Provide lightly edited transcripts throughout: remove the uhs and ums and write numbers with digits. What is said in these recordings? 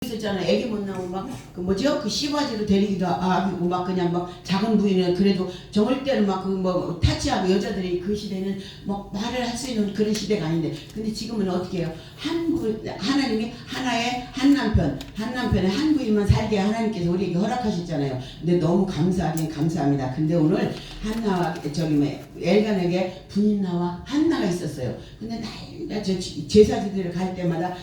있었잖아. 애기 못 나오면 막 그 뭐죠? 그 씨바지로 데리기도 하고 막 그냥 막 작은 부위는 그래도 정을 때는 막 그 뭐 타치하고 여자들이 그 시대는 뭐 말을 할 수 있는 그런 시대가 아닌데, 근데 지금은 어떻게 해요? 하나님이 하나의 한 남편의 한 부인만 살게 하나님께서 우리에게 허락하셨잖아요. 근데 너무 감사하긴 감사합니다. 근데 오늘 한나와 엘간에게 분인나와 한나가 있었어요. 근데 나 제사지들을 갈 때마다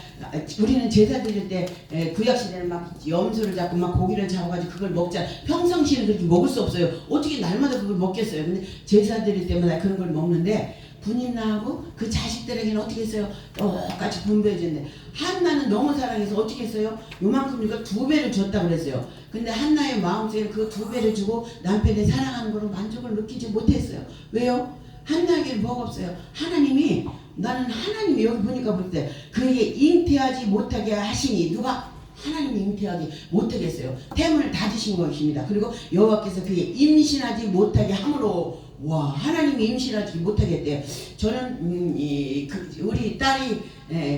우리는 제사 드릴 때 구약시대는 막 염소를 잡고 막 고기를 잡아가지고 그걸 먹자. 평상시에는 그렇게 먹을 수 없어요. 어떻게 날마다 그걸 먹겠어요. 근데 제사 드릴 때마다 그런 걸 먹는데, 분인나하고 그 자식들에게는 어떻게 했어요? 똑같이 분배해줬는데, 한나는 너무 사랑해서 어떻게 했어요? 요만큼이니까 2배를 줬다고 그랬어요. 근데 한나의 마음속에 그 2배를 주고 남편의 사랑하는 거로 만족을 느끼지 못했어요. 왜요? 한나에게는 뭐가 없어요. 나는 하나님이 여기 보니까 볼 때 그에게 잉태하지 못하게 하시니, 누가? 하나님이 잉태하지 못하게 했어요. 태문을 닫으신 것입니다. 그리고 여호와께서 그에게 임신하지 못하게 함으로, 와, 하나님이 임신하지 못하게 했대요. 저는 우리 딸이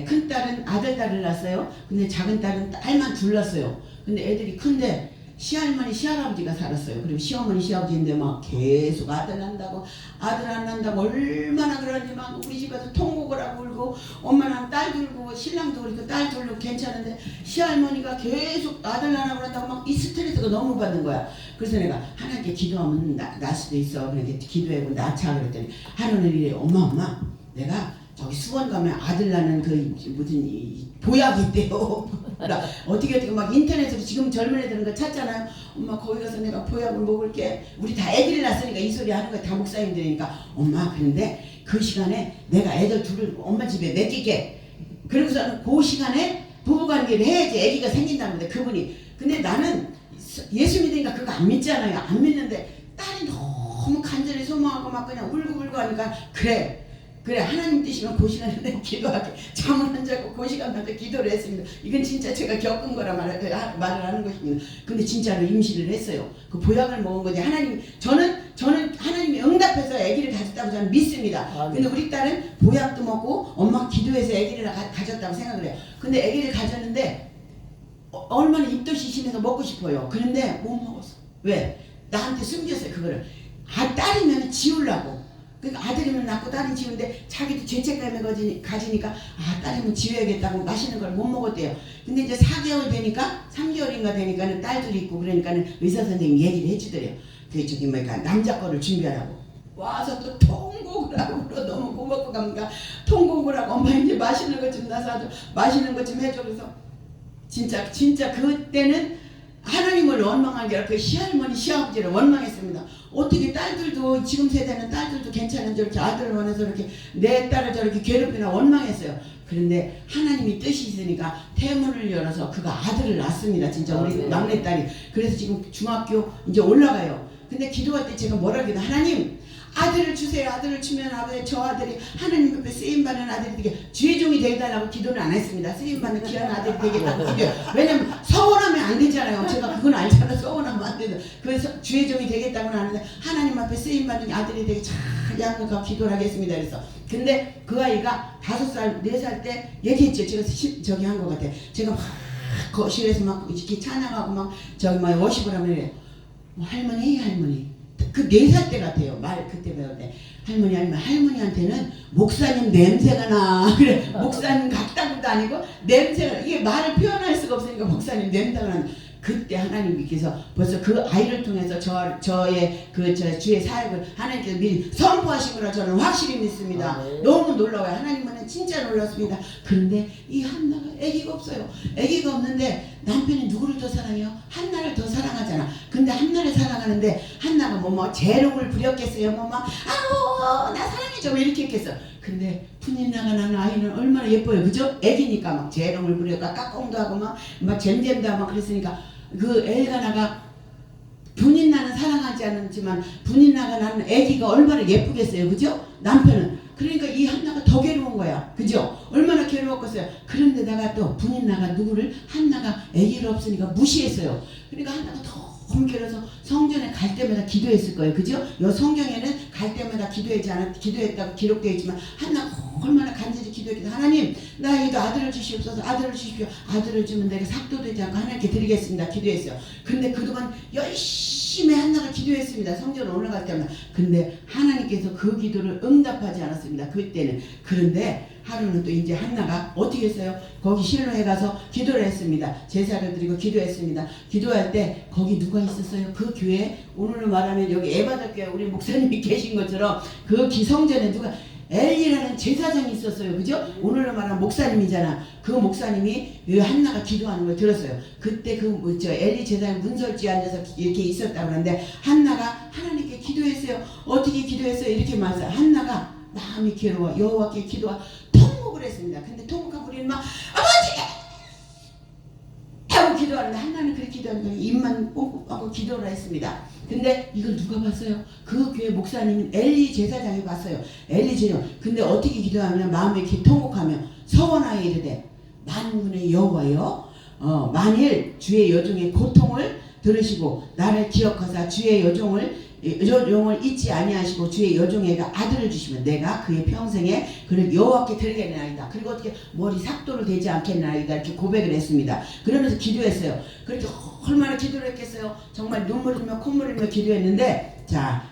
큰 딸은 아들 딸을 낳았어요. 근데 작은 딸은 딸만 둘 낳았어요. 근데 애들이 큰데 시할머니 시할아버지가 살았어요. 그리고 시어머니 시아버지인데 막 계속 아들 난다고 아들 안 난다고 얼마나 그러는지 막 우리 집 가서 통곡을 하고 울고, 엄마는 딸 둘고 신랑도 그렇고 딸 둘고 괜찮은데 시할머니가 계속 아들 낳으라고 그런다고 막 이 스트레스가 너무 받는 거야. 그래서 내가 하나님께 기도하면 날 수도 있어. 그렇게 기도하고 낳자 그랬더니 하루는 이래, 엄마 내가 저기 수원 가면 아들 낳는 그 무슨 보약이 있대요. 어떻게 막 인터넷으로 지금 젊은 애들은 거 찾잖아요. 엄마 거기 가서 내가 보약을 먹을게. 우리 다 애기를 낳았으니까 이 소리 하는 거야. 다 목사님들이니까. 엄마 그런데 그 시간에 내가 애들 둘을 엄마 집에 맡길게. 그리고서는 그 시간에 부부관계를 해야지 애기가 생긴다는데, 그분이. 근데 나는 예수 믿으니까 그거 안 믿잖아요. 안 믿는데 딸이 너무 간절히 소망하고 막 그냥 울고 하니까 그래 하나님 뜻이면 그 시간에 내가 기도하게. 잠을 안 자고 그 시간마다 기도를 했습니다. 이건 진짜 제가 겪은 거라 말을 하는 것입니다. 근데 진짜로 임신을 했어요. 그 보약을 먹은 거지. 저는 하나님이 응답해서 아기를 가졌다고 저는 믿습니다. 근데 우리 딸은 보약도 먹고 엄마 기도해서 아기를 가졌다고 생각을 해요. 근데 아기를 가졌는데 얼마나 입덧이 심해서 먹고 싶어요. 그런데 못 먹었어. 왜? 나한테 숨겼어요 그거를. 딸이면 지우려고. 그러니까 아들이면 낳고 딸이 지우는데 자기도 죄책감에 가지니까 딸이면 지워야겠다고 맛있는 걸 못 먹었대요. 근데 이제 4개월 되니까 3개월인가 되니까는 딸들이 있고 그러니까는 의사 선생님이 얘기를 해주더래요. 그 저기 뭐니까 남자 거를 준비하라고. 와서 또 통곡을 하고 너무 고맙고 갑니까? 통곡을 하고 엄마 이제 맛있는 것 좀 나서 맛있는 것 좀 해줘. 그래서 진짜 그때는 하나님을 원망한 게 아니라 그 시할머니 시아버지를 원망했습니다. 어떻게 딸들도 지금 세대는 딸들도 괜찮은 저렇게 아들을 원해서 이렇게 내 딸을 저렇게 괴롭히나 원망했어요. 그런데 하나님이 뜻이 있으니까 태문을 열어서 그가 아들을 낳습니다. 진짜 우리 막내딸이. 그래서 지금 중학교 이제 올라가요. 근데 기도할 때 제가 뭐라 그래요? 하나님 아들을 주세요. 아들을 주면 아버지 저 아들이 하나님 앞에 쓰임받는 아들이 되게 죄종이 되달라고 기도는 안 했습니다. 쓰임받는 귀한 아들이 되겠다고 기도해요. 왜냐면 서운하면 안 되잖아요. 제가 그건 알잖아요. 서운하면 안 되죠. 그래서 죄종이 되겠다고는 하는데 하나님 앞에 쓰임받는 아들이 되게 잘 양육하고 기도를 하겠습니다. 그래서 근데 그 아이가 5살 4살 때 얘기했죠. 제가 저기 한 것 같아요. 제가 막 거실에서 막 이렇게 찬양하고 막 저기 막 워십을 하면 이래요. 할머니 그 4살 때 같아요. 말 그때 배울 때 할머니한테는 목사님 냄새가 나. 그래 목사님 같다고도 아니고 냄새가, 이게 말을 표현할 수가 없으니까 목사님 냄새가 나. 그때 하나님께서 벌써 그 아이를 통해서 저의 주의 사역을 하나님께서 미리 선포하신 거라 저는 확실히 믿습니다. 너무 놀라워요. 하나님은 진짜 놀랐습니다. 그런데 이 한나가 아기가 없어요. 아기가 없는데 남편이 누구를 더 사랑해요? 한나를 더 사랑하잖아. 근데 한나를 사랑하는데 한나가 뭐 재롱을 부렸겠어요. 아우 나 사랑해줘 이렇게 했겠어. 근데 분인나가 난 아이는 얼마나 예뻐요. 그죠? 애기니까 막 재롱을 부려가 까꿍도 하고 막 잼잼도 하고 막 그랬으니까 그 엘가나가 분인나는 사랑하지 않지만 분인나가 낳는 애기가 얼마나 예쁘겠어요. 그죠? 남편은. 그러니까 이 한나가 더 괴로운 거야. 그죠? 얼마나 괴로웠겠어요. 그런데다가 또 분인나가 누구를 한나가 애기를 없으니까 무시했어요. 그러니까 한나가 더 괴로워서 성전에 갈 때마다 기도했을 거예요. 그죠? 요 성경에는 갈 때마다 기도했다고 기록되어 있지만 한나가 얼마나 간절히 기도했겠다. 하나님 나에게도 아들을 주시옵소서. 아들을 주십시오. 아들을 주면 내가 삭도되지 않고 하나님께 드리겠습니다. 기도했어요. 근데 그동안 열심히 한나가 기도했습니다. 성전 올라갈 때마다. 근데 하나님께서 그 기도를 응답하지 않았습니다. 그때는. 그런데 하루는 또 이제 한나가 어떻게 했어요? 거기 실로에 가서 기도를 했습니다. 제사를 드리고 기도했습니다. 기도할 때 거기 누가 있었어요? 그 교회 오늘로 말하면 여기 에바다교회 우리 목사님이 계신 것처럼 그 기성전에 누가 엘리라는 제사장이 있었어요. 그죠? 오늘로 말하면 목사님이잖아. 그 목사님이 한나가 기도하는 걸 들었어요. 그때 엘리 제사장 문설주에 앉아서 이렇게 있었다고 하는데 한나가 하나님께 기도했어요. 어떻게 기도했어요? 이렇게 말해서 한나가 마음이 괴로워 여호와께 기도와 통곡을 했습니다. 근데 통곡하고 우리는 막 아버지 하고 기도하는데 한나는 그렇게 기도하는 거예요. 입만 꽁꽁하고 기도를 했습니다. 근데 이걸 누가 봤어요? 그 교회 목사님은 엘리 제사장이 봤어요. 엘리 제사장. 근데 어떻게 기도하면 마음에 이렇게 통곡하며 서원하여 이르되 만군의 여호와여 만일 주의 여종의 고통을 들으시고 나를 기억하사 주의 여종을 잊지 아니하시고 주의 여종에게 아들을 주시면 내가 그의 평생에 그를 여호와께 드리겠나이다. 그리고 어떻게 머리 삭도를 대지 않겠나이다 이렇게 고백을 했습니다. 그러면서 기도했어요. 그렇게 얼마나 기도를 했겠어요. 정말 눈물 흘며 콧물 흘며 기도했는데 자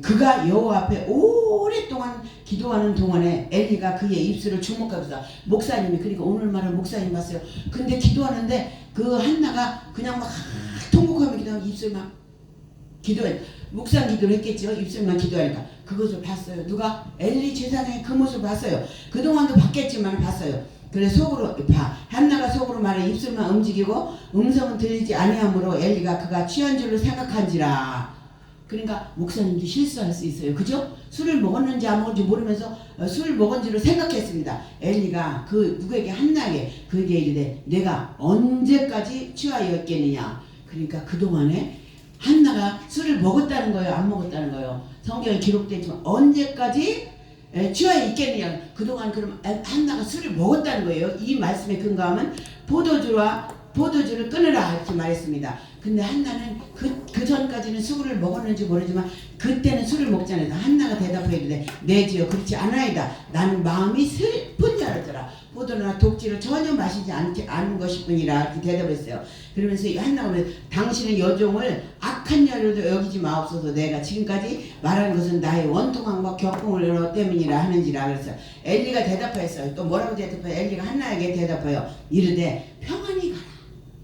그가 여호와 앞에 오랫동안 기도하는 동안에 엘리가 그의 입술을 주목하면서 목사님이 그러니까 오늘 말은 목사님 봤어요. 근데 기도하는데 그 한나가 그냥 막 통곡하며 기도하면 입술만 기도해 묵상 기도를 했겠죠. 입술만 기도하니까 그것을 봤어요. 누가? 엘리 제사장의 그 모습을 봤어요. 그동안도 봤겠지만 봤어요. 그래 속으로 한나가 속으로 말해 입술만 움직이고 음성은 들리지 아니하므로 엘리가 그가 취한 줄로 생각한지라. 그러니까 목사님도 실수할 수 있어요. 그죠? 술을 먹었는지 안 먹었는지 모르면서 술을 먹은 줄로 생각했습니다. 엘리가 그 누구에게 한나에게 그에게 이르되 내가 언제까지 취하여 있겠느냐. 그러니까 그동안에 한나가 술을 먹었다는 거예요? 안 먹었다는 거예요? 성경에 기록되지만 언제까지 취하여 있겠느냐. 그동안 그럼 한나가 술을 먹었다는 거예요. 이 말씀에 근거하면 포도주를 끊으라 이렇게 말했습니다. 근데 한나는 그 전까지는 술을 먹었는지 모르지만 그때는 술을 먹지 않았다. 한나가 대답해 이르되 내 주여 그렇지 않아이다. 나는 마음이 슬픈 자라더라. 포도나 독지를 전혀 마시지 않은 것이뿐이라 이렇게 대답했어요. 그러면서 한나가 당신의 여종을 악한 여로도 여기지 마옵소서. 내가 지금까지 말하는 것은 나의 원통함과 격공을 때문이라 하는지라. 그래서 엘리가 대답했어요. 또 뭐라고 대답해요? 엘리가 한나에게 대답해요. 이르되 평안히 가라.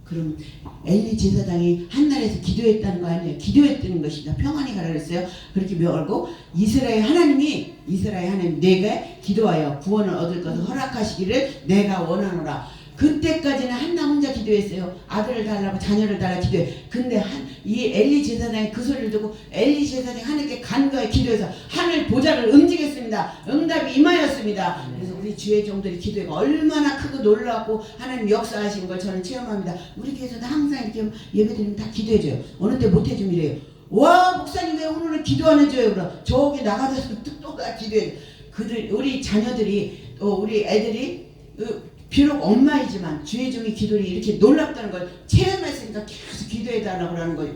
그럼 엘리 제사장이 한날에서 기도했다는 거 아니에요? 기도했다는 것입니다. 평안히 가라 그랬어요. 그렇게 배우고 이스라엘 하나님 내게 기도하여 구원을 얻을 것을 허락하시기를 내가 원하노라. 그때까지는 한나 혼자 기도했어요. 아들을 달라고 자녀를 달라 기도해. 근데 이 엘리 제사장이 그 소리를 듣고 엘리 제사장이 하나님께 간과히 기도해서 하늘 보좌를 움직였습니다. 응답이 임하였습니다. 그래서 우리 주의 종들이 기도가 얼마나 크고 놀랍고 하나님 역사하시는 걸 저는 체험합니다. 우리 교회에서도 항상 이렇게 예배드리면 다 기도해줘요. 어느 때 못해주면 이래요. 와 목사님 왜 오늘은 기도 안 해줘요? 그럼 저기 나가서 또 기도해줘. 우리 자녀들이 또 우리 애들이 비록 엄마이지만 주의 종의 기도를 이렇게 놀랍다는 걸 체험했으니까 계속 기도해달라고 하는 거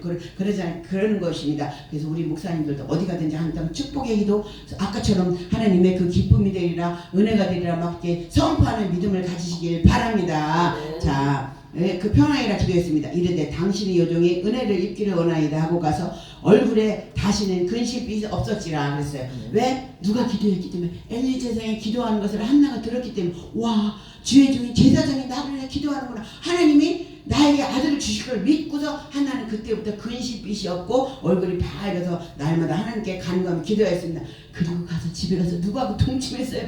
그러는 것입니다. 그래서 우리 목사님들도 어디 가든지 항상 축복의 기도 아까처럼 하나님의 그 기쁨이 되리라 은혜가 되리라 막 이렇게 선포하는 믿음을 가지시길 바랍니다. 자, 그 평안이라 기도했습니다. 이르되 당신의 여종이 은혜를 입기를 원하이다 하고 가서 얼굴에 다시는 근심이 없었지라 그랬어요. 왜? 누가 기도했기 때문에 엘리 제사장이 기도하는 것을 한나가 들었기 때문에 와 주의 종이 제사장이 나를 위해 기도하는구나. 하나님이 나에게 아들을 주실 걸 믿고서 한나는 그때부터 근심빛이 없고 얼굴이 밝아서 날마다 하나님께 간구하며 기도했습니다. 그리고 가서 집에 가서 누구하고 동침했어요?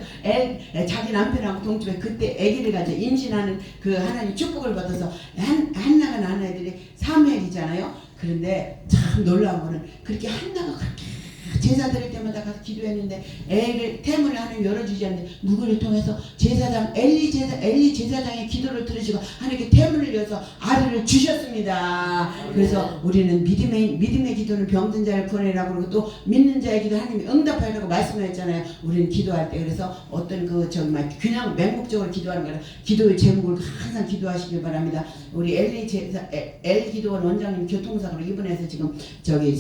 자기 남편하고 동침해. 그때 아기를 가져 임신하는 그 하나님 축복을 받아서 한나가 낳은 애들이 사무엘이잖아요. 그런데 참 놀라운 거는 그렇게 한나가 그렇게 제사 드릴 때마다 가서 기도했는데 애를 태문을 하나님 열어주지 않는데 누구를 통해서 제사장 엘리 제사장의 기도를 들으시고 하나님께 태문을 열어서 아들을 주셨습니다. 그래서 우리는 믿음의 기도는 병든 자를 구원해라고 그러고 또 믿는 자의 기도 하나님이 응답하라고 말씀하셨잖아요. 우리는 기도할 때 그래서 어떤 정말 그냥 맹목적으로 기도하는 거라 기도의 제목을 항상 기도하시길 바랍니다. 우리 엘 기도원 원장님 교통사고로 입원해서 지금 저기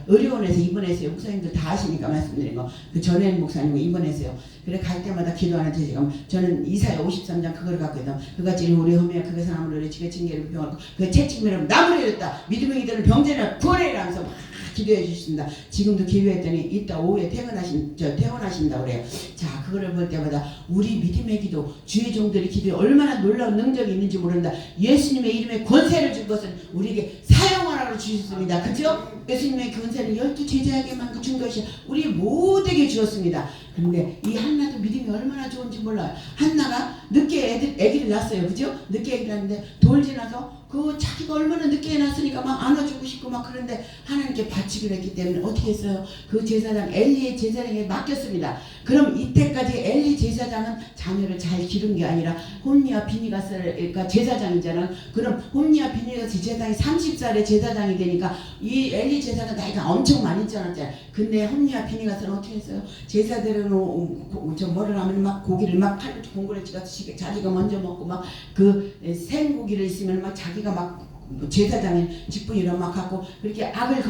의료원에서 입원했어요. 목사님들 다 아시니까 말씀드린 거. 그 전엔 목사님이 입원했어요. 그래 갈 때마다 기도하는데 지금 저는 이사야 53장 그걸 갖고 있다. 그같이 우리 허미야 그가 사람을 지가 징계를 병하고 그 채찍이라고 나무를 열었다. 믿음의 이들은 병자나 구원해라 하면서 막 기도해 주십니다. 지금도 기도했더니 이따 오후에 퇴원하신다 그래요. 자, 그거를 볼 때마다 우리 믿음의 기도, 주의 종들의 기도에 얼마나 놀라운 능력이 있는지 모른다. 예수님의 이름에 권세를 준 것은 우리에게 사용하라고 주셨습니다. 그죠? 예수님의 권세는 12제자에게만 준 것이 우리 모두에게 주었습니다. 그런데 이 한나도 믿음이 얼마나 좋은지 몰라요. 한나가 늦게 애기를 낳았어요. 그죠? 늦게 애기를 낳았는데 돌 지나서 그 자기가 얼마나 늦게 낳았으니까 막 안아주고 싶고 막 그런데 하나님께 바치기로 했기 때문에 어떻게 했어요? 그 제사장 엘리의 제사장에게 맡겼습니다. 그럼 이때까지 엘리 제사장은 자녀를 잘 기른 게 아니라 홈리와 비니가스가 제사장이잖아. 그럼 홈리와 비니가스 제사장이 30살에 제사장이 되니까 이 엘리 제사장 나이가 엄청 많이 있잖아요. 근데 홈리와 비니가스는 어떻게 했어요? 제사대로 뭐를 하면 막 고기를 막 칼로 공구를 찍어서 자기가 먼저 먹고 막 그 생고기를 있으면 막 자기가 막 제사장의 직분이라 막 갖고 그렇게 악을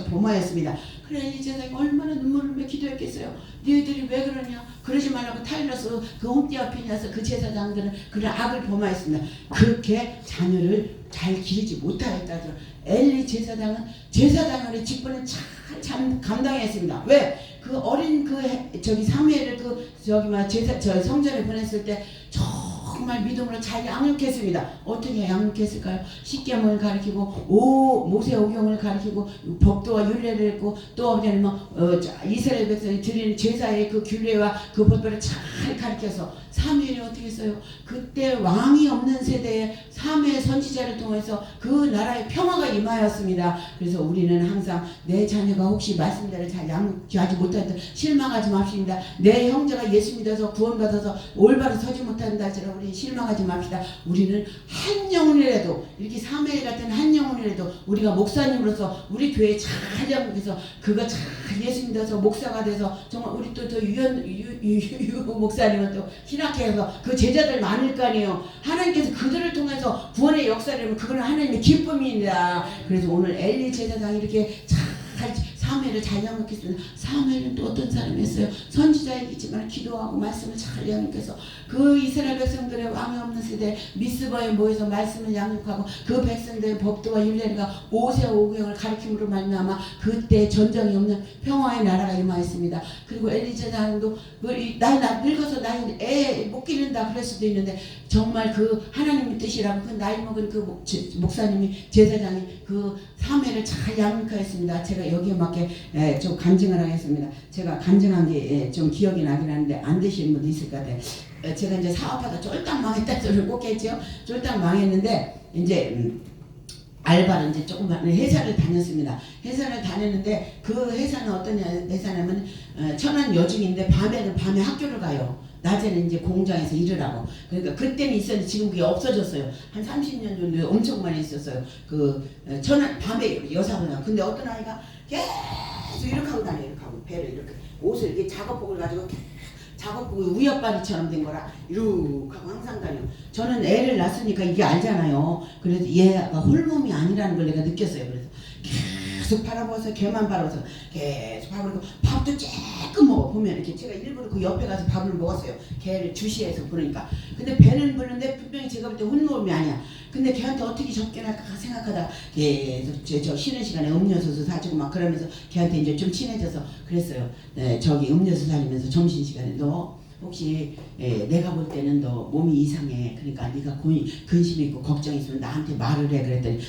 범하였습니다. 그래 엘리 제사장이 얼마나 눈물을 며 기도했겠어요. 너희들이 왜 그러냐? 그러지 말라고 타일러스 그 홈띠와 피냐서 그 제사장들은 그런 악을 범하였습니다. 그렇게 자녀를 잘 기르지 못하였다죠. 엘리 제사장은 제사장의 직분을 참 감당했습니다. 왜? 그 어린 사무엘을 성전에 보냈을 때 정말 믿음으로 잘 양육했습니다. 어떻게 양육했을까요? 십계명을 가르치고 모세오경을 가르치고 법도와 율례를 했고 또 이스라엘 백성이 드리는 제사의 그 규례와 그 법도를 잘 가르쳐서 사무엘이 어떻게 했어요? 그때 왕이 없는 세대에 사무엘 선지자를 통해서 그 나라의 평화가 임하였습니다. 그래서 우리는 항상 내 자녀가 혹시 말씀대로 잘 양육하지 못한다 실망하지 맙시다. 내 형제가 예수 믿어서 구원받아서 올바로 서지 못한다 할지라도 우리 실망하지 맙시다. 우리는 한 영혼이라도 이렇게 사무엘 같은 한 영혼이라도 우리가 목사님으로서 우리 교회 잘 양육해서 그가 잘 예수 믿어서 목사가 돼서 정말 우리 또 유 목사님은 또 신학회에서 그 제자들 많을 거 아니에요. 하나님께서 그들을 통해서 구원의 역사를 하면 그거는 하나님의 기쁨입니다. 그래서 오늘 엘리 제사장이 이렇게 잘 사무엘을 잘 양육했습니다. 사무엘은 또 어떤 사람이었어요? 선지자이겠지만 기도하고 말씀을 잘 양육해서 그 이스라엘 백성들의 왕이 없는 시대에 미스바에 모여서 말씀을 양육하고 그 백성들의 법도와 율례가 모세오경을 가르침으로 말미암아 그때 전쟁이 없는 평화의 나라가 임하였습니다. 그리고 엘리 제사장도 나 늙어서 나이 애 못 기른다 그럴 수도 있는데 정말 그 하나님의 뜻이라고 그 나이 먹은 그 목사님이 제사장이 그 사무엘을 잘 양육하였습니다. 제가 여기에 맞게 좀 간증을 하겠습니다. 제가 간증한 게 좀 기억이 나긴 하는데 안 되시는 분도 있을 것 같아요. 제가 이제 사업하다 쫄딱 망했다는 소리를 꼭 했죠. 쫄딱 망했는데 이제 알바를 이제 조금만 회사를 다녔습니다. 회사를 다녔는데 그 회사는 어떤 회사냐면 천안 여중인데 밤에 학교를 가요. 낮에는 이제 공장에서 일을 하고. 그러니까 그때는 있었는데 지금 그게 없어졌어요. 한 30년 정도 엄청 많이 있었어요. 그 천안 밤에 여사분이요. 근데 어떤 아이가 계속 이렇게 하고 다녀요. 이렇게 하고 배를 이렇게 옷을 이렇게 작업복을 가지고 작업복이 우엽바리처럼 된 거라 이렇게 하고 항상 다녀요. 저는 애를 낳았으니까 이게 알잖아요. 그래서 얘가 홀몸이 아니라는 걸 내가 느꼈어요. 그래서 계속 바라보면서 걔만 바라보면서 계속 밥을 밥도 조금 먹어 보면 이렇게 제가 일부러 그 옆에 가서 밥을 먹었어요. 걔를 주시해서 그러니까. 근데 배는 부르는데 분명히 제가 볼 때 홀몸이 아니야. 근데 걔한테 어떻게 접견할까 생각하다가 계속 저 쉬는 시간에 음료수도 사주고 막 그러면서 걔한테 이제 좀 친해져서 그랬어요. 네, 저기 음료수 사주면서 점심시간에 너 혹시 내가 볼 때는 너 몸이 이상해. 그러니까 네가 근심 있고 걱정 있으면 나한테 말을 해. 그랬더니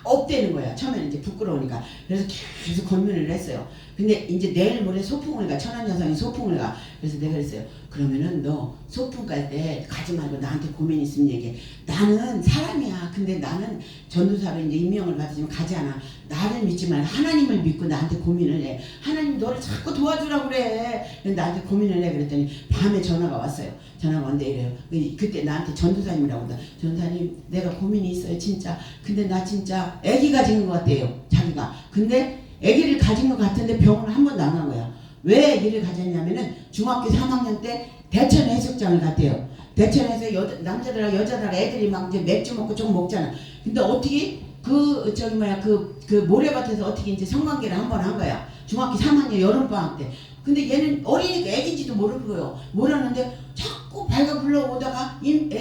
없대는 거야. 처음에는 이제 부끄러우니까. 그래서 계속 권면을 했어요. 근데 이제 내일 모레 소풍을 가. 천안 여성이 소풍을 가. 그래서 내가 그랬어요. 그러면은 너 소풍 갈 때 가지 말고 나한테 고민 있으면 얘기해. 나는 사람이야. 근데 나는 전도사로 이제 임명을 받으면 가지 않아. 나를 믿지 말고 하나님을 믿고 나한테 고민을 해. 하나님 너를 자꾸 도와주라고 그래. 나한테 고민을 해. 그랬더니 밤에 전화가 왔어요. 전화가 왔는데 이래요. 그때 나한테 전도사님이라고 한다. 전도사님 내가 고민이 있어요 진짜. 근데 나 진짜 아기 가진 것 같아요. 자기가. 근데 아기를 가진 것 같은데 병원을 한 번도 안 간 거야. 왜 아기를 가졌냐면은 중학교 3학년 때 대천 해수욕장을 갔대요. 대천에서 남자들하고 여자들하고 애들이 막 이제 맥주 먹고 좀 먹잖아. 근데 어떻게 그 모래밭에서 어떻게 이제 성관계를 한 번 한 거야. 중학교 3학년 여름방학 때. 근데 얘는 어리니까 애기인지도 모르고요. 모르는데 자꾸 발가 불러오다가 생리도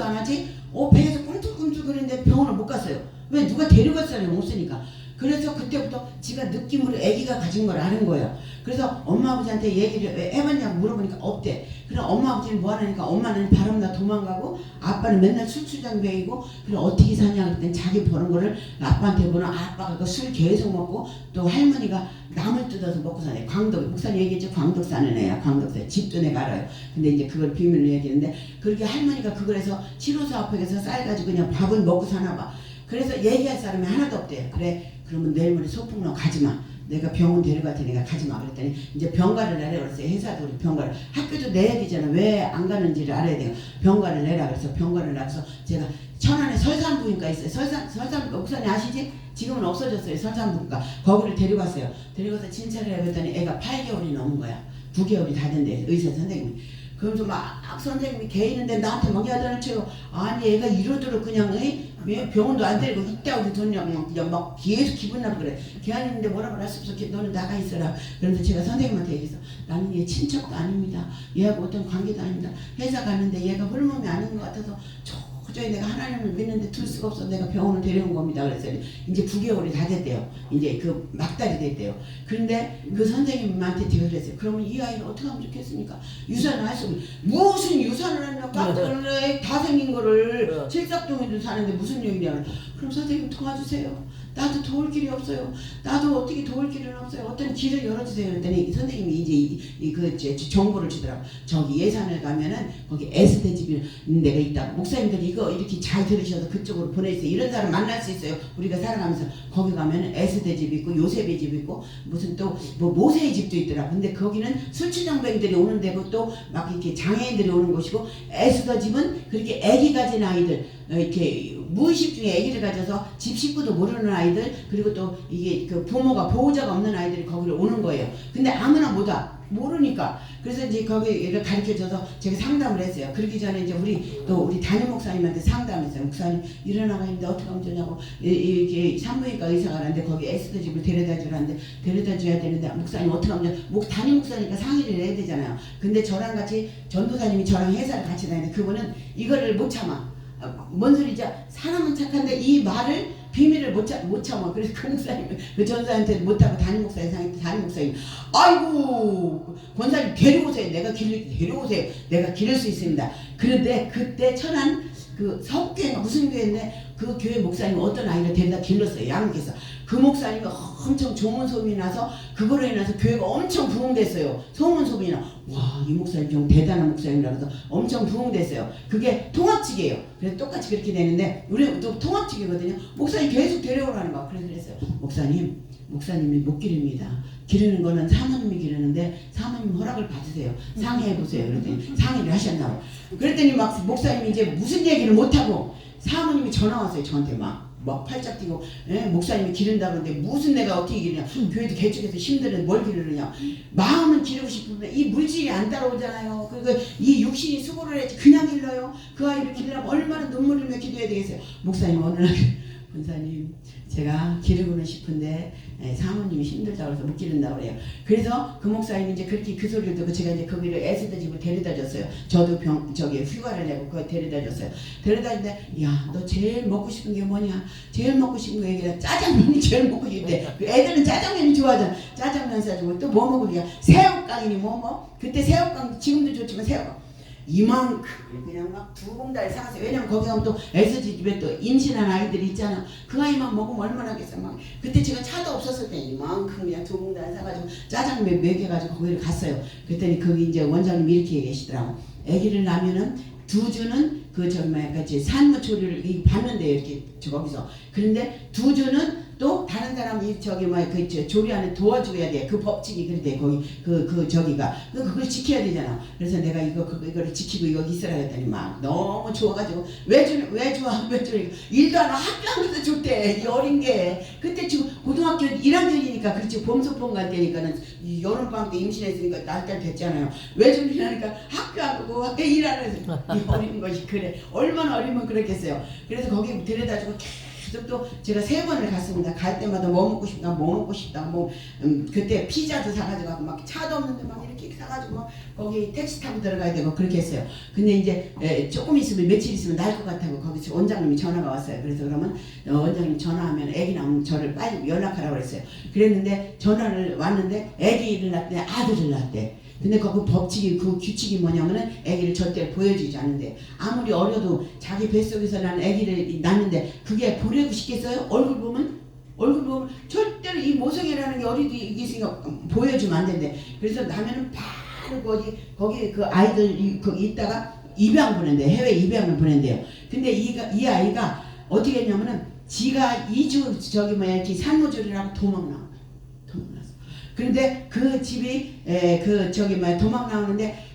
안 하지? 배에서 꿈틀꿈틀 거리는데 병원을 못 갔어요. 왜? 누가 데려갈 사람이 없으니까. 그래서 그때부터 지가 느낌으로 아기가 가진 걸 아는 거예요. 그래서 엄마 아버지한테 얘기를 해봤냐고 물어보니까 없대. 그럼 엄마 아버지는 뭐 하냐니까 엄마는 바람나 도망가고 아빠는 맨날 술주정뱅이고 그럼 어떻게 사냐 그랬더니 자기 버는 거를 아빠한테 보는 아빠가 술 계속 먹고 또 할머니가 나물 뜯어서 먹고 사네. 광덕 목사님 얘기했죠. 광덕 사는 애야. 광덕사 집도 내가 알아요. 근데 이제 그걸 비밀로 얘기했는데 그렇게 할머니가 그걸 해서 치료사업회에서 쌀 가지고 그냥 밥은 먹고 사나 봐. 그래서 얘기할 사람이 하나도 없대요. 그래 그러면 내일 모레 소풍로 가지마. 내가 병원 데려갈 테니까 가지마. 그랬더니 이제 병가를 내라 그랬어요. 회사도 우리 병가를. 학교도 내야 되잖아. 왜 안 가는지를 알아야 돼요. 병가를 내라 그래서 병가를 내서 제가 천안에 설산부인과 있어요. 설산 목사님 아시지? 지금은 없어졌어요. 설산부인과. 거기를 데려갔어요. 데려가서 진찰을 해봤더니 애가 8개월이 넘은 거야. 9개월이 다 된대 의사 선생님이. 그러면서 막 선생님이 개 있는데 나한테 막 야단을 아니 애가 이러도록 그냥 병원도 안 데리고 있다고 돈이냐고 그냥 막 계속 기분 나쁘고 그래. 걔 아닌데 뭐라고 할 수 없어. 너는 나가 있어라. 그래서 제가 선생님한테 얘기했어. 나는 얘 친척도 아닙니다. 얘하고 어떤 관계도 아닙니다. 회사 가는데 얘가 홀몸이 아닌 것 같아서 도저히 내가 하나님을 믿는데 둘 수가 없어. 내가 병원을 데려온 겁니다. 그래서 이제 9개월이 다 됐대요. 이제 그 막달이 됐대요. 그런데 그 선생님한테 제가 그랬어요. 그러면 이 아이는 어떻게 하면 좋겠습니까? 유산을 할 수 없는 무슨 유산을 하냐? 깜짝놀래 다 생긴 거를 칠삭동에도 사는데 무슨 얘기냐? 그럼 선생님 도와주세요. 나도 도울 길이 없어요. 나도 어떻게 도울 길은 없어요. 어떤 길을 열어주세요. 그랬더니 선생님이 이제 정보를 주더라고. 저기 예산을 가면은 거기 S대집이 있는 데가 있다고. 목사님들이 이거 이렇게 잘 들으셔서 그쪽으로 보내주세요. 이런 사람 만날 수 있어요. 우리가 살아가면서 거기 가면은 S대집 있고 요셉의 집 있고 무슨 또 뭐 모세의 집도 있더라고. 근데 거기는 술취정뱅이들이 오는 데고 또 막 이렇게 장애인들이 오는 곳이고 에스더 집은 그렇게 아기 가진 아이들 이렇게 무의식 중에 아기를 가져서 집 식구도 모르는 아이들 그리고 또 이게 그 부모가 보호자가 없는 아이들이 거기를 오는 거예요. 근데 아무나 못 와. 모르니까. 그래서 이제 거기를 가르쳐줘서 제가 상담을 했어요. 그러기 전에 이제 우리 담임 목사님한테 상담했어요. 목사님 일어나가 있는데 어떻게 하면 되냐고 이게 산부인과 의사가 하는데 거기 에스더 집을 데려다 주라는데 데려다 줘야 되는데 목사님 어떻게 하면 되냐. 담임 목사니까 상의를 해야 되잖아요. 근데 저랑 같이 전도사님이 저랑 회사를 같이 다니는데 그분은 이거를 못 참아. 뭔 소리지? 사람은 착한데 이 말을 비밀을 못 참아. 그래서 그 목사님, 그 전사한테 못하고 담임 목사님, 아이고, 권사님 데려오세요. 데려오세요. 내가 기를 수 있습니다. 그런데 그때 천안 그 서구교회가 무슨 교회인데 그 교회 목사님 어떤 아이를 데려다 길렀어요. 양육해서. 그 목사님이 엄청 좋은 소문이 나서 그거로 인해서 교회가 엄청 부흥됐어요. 소문이 나. 와, 이 목사님 좀 대단한 목사님이라서 엄청 부흥됐어요. 그게 통합직이에요. 그래서 똑같이 그렇게 되는데 우리도 통합직이거든요. 목사님 계속 데려오라는 거야. 그래서 그랬어요. 목사님이 못 기릅니다. 기르는 거는 사모님이 기르는데 사모님 허락을 받으세요. 상의해보세요. 그랬더니 상의를 하셨나고. 그랬더니 막 목사님이 이제 무슨 얘기를 못하고 사모님이 전화 왔어요. 저한테 막 팔짝 뛰고 목사님이 기른다 그러는데 무슨 내가 어떻게 기르냐. 교회도 개척해서 힘들는데 뭘 기르느냐. 마음은 기르고 싶은데 이 물질이 안 따라오잖아요. 그리고 이 육신이 수고를 해야지 그냥 길러요. 그 아이를 기르려면 얼마나 눈물을 며 기도해야 되겠어요. 목사님 어느 날 권사님 제가 기르고는 싶은데 사모님이 힘들다고 해서 못 기른다고 그래요. 그래서 그 목사님이 이제 그렇게 그 소리를 듣고 제가 이제 거기를 에스더 집을 데려다 줬어요. 저도 휴가를 내고 그거 데려다 줬어요. 데려다 줬는데 야, 너 제일 먹고 싶은 게 뭐냐? 제일 먹고 싶은 거 얘기해. 짜장면이 제일 먹고 싶대. 애들은 짜장면이 좋아하잖아. 짜장면 사주고 또 뭐 먹으냐? 새우깡이니 뭐? 그때 새우깡 지금도 좋지만 새우깡. 이만큼 그냥 막 두 봉다리 사가서 왜냐면 거기 가면 또 에스더 집에 또 임신한 아이들이 있잖아. 그 아이만 먹으면 얼마나 하겠어. 막 그때 제가 차도 없었을 때 이만큼 그냥 두 봉다리 사가지고 짜장면 먹여가지고 거기를 갔어요. 그랬더니 거기 이제 원장님이 이렇게 얘기하시더라고. 아기를 낳으면은 2주는 같이 산후조리를 받는데요. 이렇게 거기서. 그런데 2주는 또 다른 사람이 조리하는 도와줘야 돼. 그 법칙이 그래. 거기 저기가 그걸 지켜야 되잖아. 그래서 내가 이거를 지키고 이거 있으라 했더니 막 너무 좋아가지고 왜 좋아 일도 안 하고 학교 안 가서 좋대. 이 어린 게 그때 지금 고등학교 1학년이니까 그렇지. 봄소풍 갈 때니까는 여름방학 때 임신했으니까 날짜 됐잖아요. 왜 좋냐니까 학교 안 가고 학교 일 안 해서 이 어린 것이 그래. 얼마나 어리면 그랬겠어요. 그래서 거기 데려다주고 계속 또 제가 3번을 갔습니다. 갈 때마다 뭐 먹고 싶다, 뭐 먹고 싶다, 뭐 그때 피자도 사가지고 막 차도 없는데 막 이렇게 사가지고 막 거기 택시 타고 들어가야 되고 그렇게 했어요. 근데 이제 조금 있으면 며칠 있으면 날 것 같다고 거기서 원장님이 전화가 왔어요. 그래서 그러면 원장님 전화하면 애기 나오면 저를 빨리 연락하라고 그랬어요. 그랬는데 전화를 왔는데 애기를 낳대, 아들을 낳대. 근데 그 법칙이, 그 규칙이 뭐냐면은 아기를 절대 보여주지 않는데, 아무리 어려도 자기 뱃속에서 난 아기를 낳는데 그게 보내고 싶겠어요? 얼굴 보면 절대로 이 모성애라는 게 어디도 이게 있으니까 보여주면 안 된대. 그래서 나면은 바로 거기 그 아이들 거기 있다가 입양 보낸대. 해외 입양을 보낸대요. 근데 이 아이가 어떻게 했냐면은 지가 2주 이렇게 산모조리라고 도망나왔어. 그런데 그 집이 도망 나오는데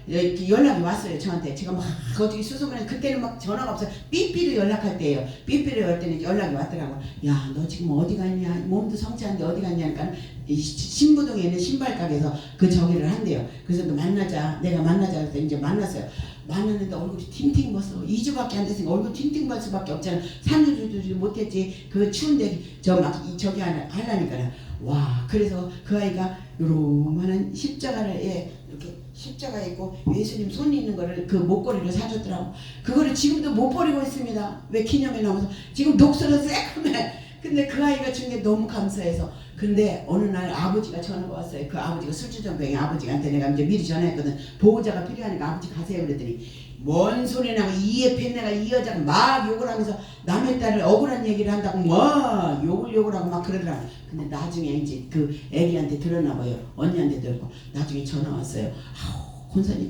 연락이 왔어요. 저한테. 제가 막 어떻게 수소문해서 그때는 막 전화가 없어요. 삐삐로 연락할 때예요. 삐삐로 할 때는 연락이 왔더라고. 야, 너 지금 어디 갔냐? 몸도 성취한데 어디 갔냐니까 신부동에 있는 신발 가게에서 그 저기를 한대요. 그래서 너 만나자. 내가 만나자 해서 이제 만났어요. 만났는데 얼굴이 팅팅 벗어. 2주밖에 안 됐으니까 얼굴 팅팅 벗을 수밖에 없잖아. 산후조리도 못했지. 그 추운데 저기 하려니까. 와, 그래서 그 아이가 요만한 십자가에 이렇게 십자가 있고 예수님 손 있는 거를 그 목걸이를 사줬더라고. 그거를 지금도 못 버리고 있습니다. 왜 기념에 나와서 지금 녹슬어 새까매. 근데 그 아이가 준 게 너무 감사해서. 근데 어느 날 아버지가 전화가 왔어요. 그 아버지가 술주정뱅이 아버지한테 내가 이제 미리 전화했거든. 보호자가 필요하니까 아버지 가세요 그랬더니 뭔 소리 나고 이에 팬내가 이 여자가 막 욕을 하면서 남의 딸을 억울한 얘기를 한다고 뭐 욕을 하고 막 그러더라고. 근데 나중에 이제 그 애기한테 들었나 봐요. 언니한테 들고 나중에 전화 왔어요. 아우, 권사님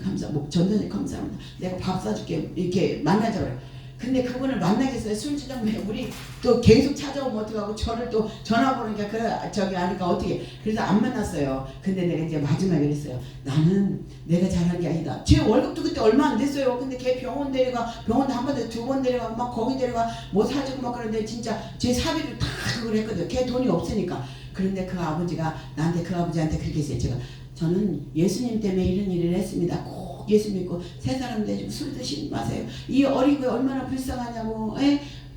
전도사님 감사합니다. 내가 밥 사줄게 이렇게 만나자 그래. 근데 그분을 만나겠어요? 술주정뱅이 우리 또 계속 찾아오면 어떡하고 저를 또 전화 보니까 저기 하니까 어떻게. 그래서 안 만났어요. 근데 내가 이제 마지막에 그랬어요. 나는 내가 잘한 게 아니다. 제 월급도 그때 얼마 안 됐어요. 근데 걔 병원 데려가, 병원도 한 번에 2번 데려가, 막 거기 데려가 뭐 사주고 막 그런데 진짜 제 사비를 다 그걸 했거든. 걔 돈이 없으니까. 그런데 그 아버지가 나한테 그 아버지한테 그렇게 했어요. 제가 저는 예수님 때문에 이런 일을 했습니다. 꼭 예수 믿고 새 사람 되시고 술 드시지 마세요. 이 어린 거 얼마나 불쌍하냐고.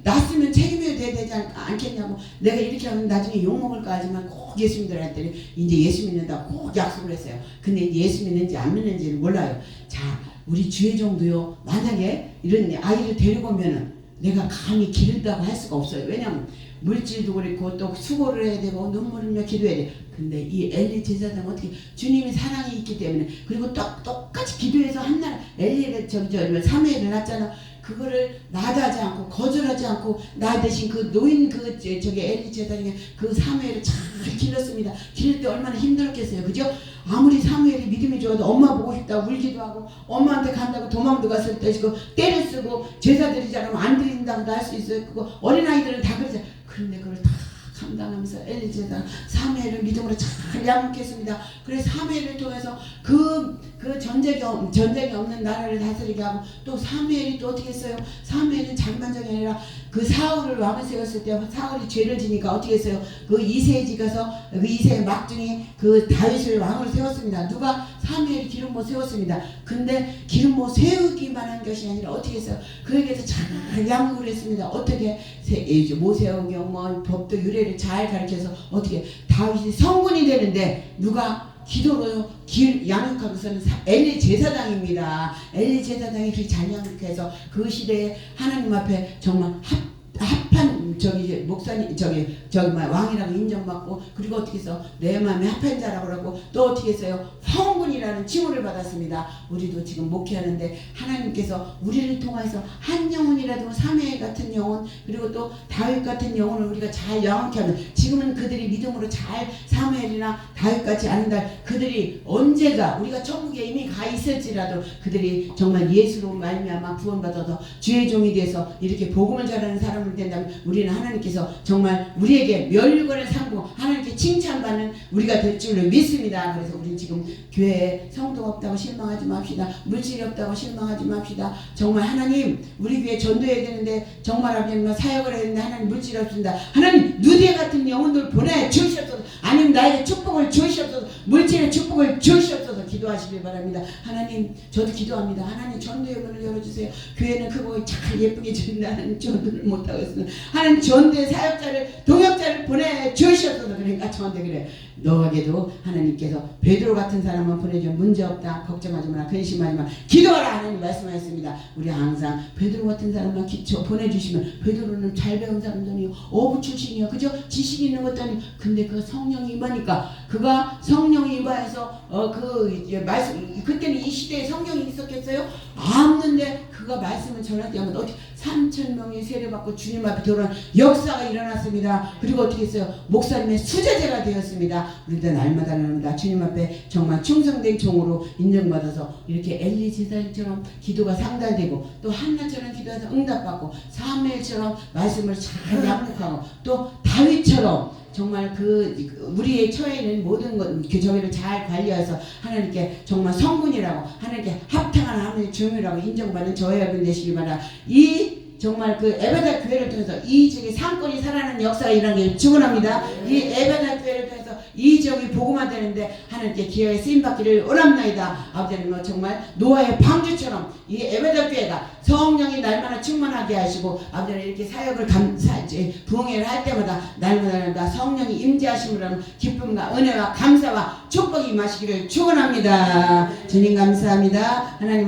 낳았으면 책임져야 되지 않겠냐고. 내가 이렇게 하면 나중에 욕먹을까 하지만 꼭 예수 믿으라 했더니 이제 예수 믿는다고 꼭 약속을 했어요. 근데 예수 믿는지 안 믿는지는 몰라요. 자, 우리 주의 종도요. 만약에 이런 아이를 데리고 오면은 내가 감히 기른다고 할 수가 없어요. 왜냐면 물질도 그렇고 또 수고를 해야 되고 눈물을 흘려 기도해야 돼. 근데 이 엘리 제사장은 어떻게 주님의 사랑이 있기 때문에 그리고 똑같이 기도해서 한날 엘리를 사무엘을 낳았잖아. 그거를 마다하지 않고 거절하지 않고 나 대신 그 노인 저기 엘리 제사장이 그 사무엘을 잘 길렀습니다. 기를 때 얼마나 힘들었겠어요. 그죠? 아무리 사무엘이 믿음이 좋아도 엄마 보고 싶다 울기도 하고 엄마한테 간다고 도망도 갔을 때 지금 때를 쓰고 제사 드리지 않으면 안 드린다고도 할 수 있어요. 그거 어린아이들은 다 그러잖아요. 그런데 그걸 다 감당하면서 엘리 제사장 사무엘을 믿음으로 잘 양육했습니다. 그래서 사무엘을 통해서 그 전쟁이 없는 나라를 다스리게 하고 또 사무엘이 또 어떻게 했어요? 사무엘은 자기만족이 아니라 그 사울을 왕을 세웠을 때 사울이 죄를 지니까 어떻게 했어요? 그 이새의 집 가서 그 이새의 막둥이 그 다윗을 왕으로 세웠습니다. 누가? 사무엘이 기름 못 세웠습니다. 근데 기름 못 세우기만 한 것이 아니라 어떻게 했어요? 그에게서 잘 양육을 했습니다. 어떻게 모세오경 뭐 법도 유래를 잘 가르쳐서 어떻게 다윗이 성군이 되는데 누가 기도로 양육하고서는 엘리 제사장입니다. 엘리 제사장이 그렇게 잘 양육해서 그 시대에 하나님 앞에 정말 합한 목사님 왕이라고 인정받고 그리고 어떻게 해서 내 마음에 합한 자라고 그러고 또 어떻게 했어요? 성군이라는 칭호를 받았습니다. 우리도 지금 목회하는데 하나님께서 우리를 통해서 한 영혼이라도 사무엘 같은 영혼 그리고 또 다윗 같은 영혼을 우리가 잘 양육케 하면 지금은 그들이 믿음으로 잘 사무엘이나 다윗같이 아는다. 그들이 언제가 우리가 천국에 이미 가 있을지라도 그들이 정말 예수로 말미암아 구원받아서 주의 종이 돼서 이렇게 복음을 전하는 사람을 된다면 우리는 하나님께서 정말 우리에게 멸류관을 상고 하나님께 칭찬받는 우리가 될 줄로 믿습니다. 그래서 우리는 지금 교회에 성도가 없다고 실망하지 맙시다. 물질이 없다고 실망하지 맙시다. 정말 하나님 우리 교회 전도해야 되는데 정말 하나님 사역을 해야 되는데 하나님 물질이 없습니다. 하나님 누대 같은 영혼들 보내 주시옵소서. 아니면 나에게 축복을 주시옵소서. 물질의 축복을 주시옵소서. 기도하시길 바랍니다. 하나님 저도 기도합니다. 하나님 전도의 문을 열어주세요. 교회는 그거 잘 예쁘게 주는데 하나님 전도를 못하고 있습니다. 하나님 전도의 사역자를 동역자를 보내주셨어도 그러니까 저한테 그래. 너에게도 하나님께서 베드로 같은 사람만 보내줘 문제없다. 걱정하지 마라. 근심하지 마라. 기도하라 하나님 말씀하셨습니다. 우리 항상 베드로 같은 사람만 보내주시면 베드로는 잘 배운 사람들이요. 어부 출신이요. 그죠? 지식이 있는 것도 아니고 근데 그 성령이 임하니까 그가 성령이 임하여서 말씀 그때는 이 시대에 성령이 있었겠어요? 없는데 그가 말씀을 전할 때마다 어떻게 3,000명이 세례받고 주님 앞에 들어온 역사가 일어났습니다. 그리고 어떻게 했어요? 목사님의 수제자가 되었습니다. 우리도 날마다 주님 앞에 정말 충성된 종으로 인정받아서 이렇게 엘리 제사장처럼 기도가 상달되고 또 한나처럼 기도해서 응답받고 사무엘처럼 말씀을 잘 약속하고 또 다윗처럼 정말 우리의 처해 있는 모든 것 저기를 잘 관리해서 하나님께 정말 성군이라고 하나님께 합당한 하나님의 종이라고 인정받는 저의 여러분 되시기 바라. 이 정말 에베다 교회를 통해서 이 지역의 상권이 살아나는 역사가 일어나는 게 축원합니다. 이 에베다 교회를 통해서 이 지역이 복음화 되는데 하나님께 기회에 쓰임받기를 원합나이다. 아버지는 정말 노아의 방주처럼 이 에베다 교회가 성령이 날마다 충만하게 하시고 아버지는 이렇게 사역을 부흥회를 할 때마다 날마다 성령이 임재하심으로 기쁨과 은혜와 감사와 축복이 임하시기를 축원합니다. 주님 감사합니다. 하나님